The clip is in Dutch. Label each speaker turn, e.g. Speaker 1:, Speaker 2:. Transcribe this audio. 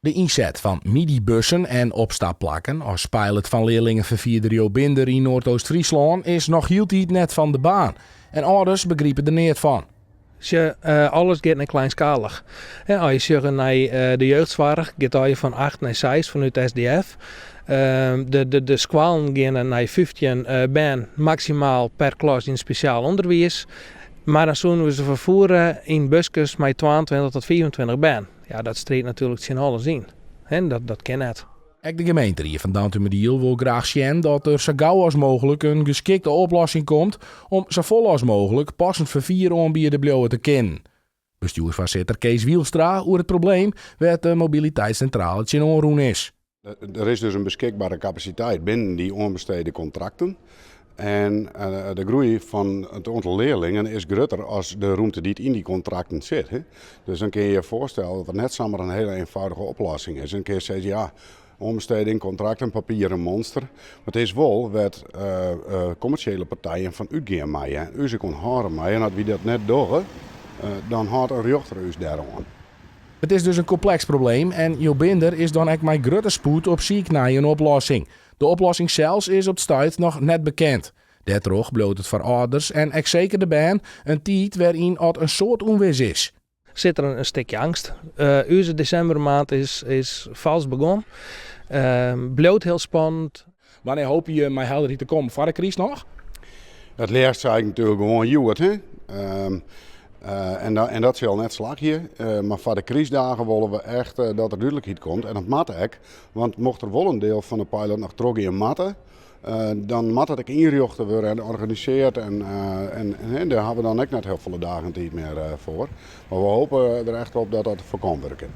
Speaker 1: De inzet van midi-bussen en opstapplakken als pilot van leerlingen van Jo Binder in Noordoost-Friesland is nog hield net van de baan. En ouders begrijpen er niet van.
Speaker 2: Alles gaat naar kleinschalig. Als je zegt naar de jeugdzorg, gaat je van 8 naar 6 vanuit SDF. De scholen gaan naar 15 ben maximaal per klas in speciaal onderwijs. Maar dan zullen we ze vervoeren in busjes met 22 tot 24 ben. Ja, dat streedt natuurlijk zien alles in. En dat kan het.
Speaker 1: Ook de gemeente hier van Downtown wil graag zien dat er zo gauw als mogelijk een geschikte oplossing komt om zo vol als mogelijk passend vervier aanbieden blijven te kennen. Bestuursvoorzitter Kees Wielstra over het probleem waar de mobiliteitscentrale in Onroen is.
Speaker 3: Er is dus een beschikbare capaciteit binnen die onbesteden contracten. En de groei van het aantal leerlingen is groter als de ruimte die in die contracten zit. Hè. Dus dan kun je je voorstellen dat het net zomaar een hele eenvoudige oplossing is. En dan kun je zeggen, ja, onbesteding, contracten, papieren monster. Maar het is wel wat commerciële partijen van uitgaan maaien. En u kon horen maaien. En als we dat net doen, dan houdt een rechter us daaraan.
Speaker 1: Het is dus een complex probleem en Jo Binder is dan ook met grote spoed op zoek naar een oplossing. De oplossing zelfs is op het stuit nog net bekend. Daardoor bloot het voor ouders en ook zeker de baan een tijd waarin het een soort onwis is.
Speaker 2: Zit er een stukje angst. Onze decembermaand is vals begonnen. Bloot heel spannend.
Speaker 1: Wanneer hoop je mij helder te komen? Voor de crisis nog?
Speaker 3: Het leerst zei ik natuurlijk gewoon Juwet. En dat zal net slag hier. Maar voor de crisisdagen willen we echt dat er duidelijkheid komt. En dat moet ook. Want mocht er wel een deel van de pilot nog trok in matten, dan moet het ook inrichten worden en georganiseerd. En daar hebben we dan ook net heel veel dagen tijd meer voor. Maar we hopen er echt op dat dat voorkomen kan.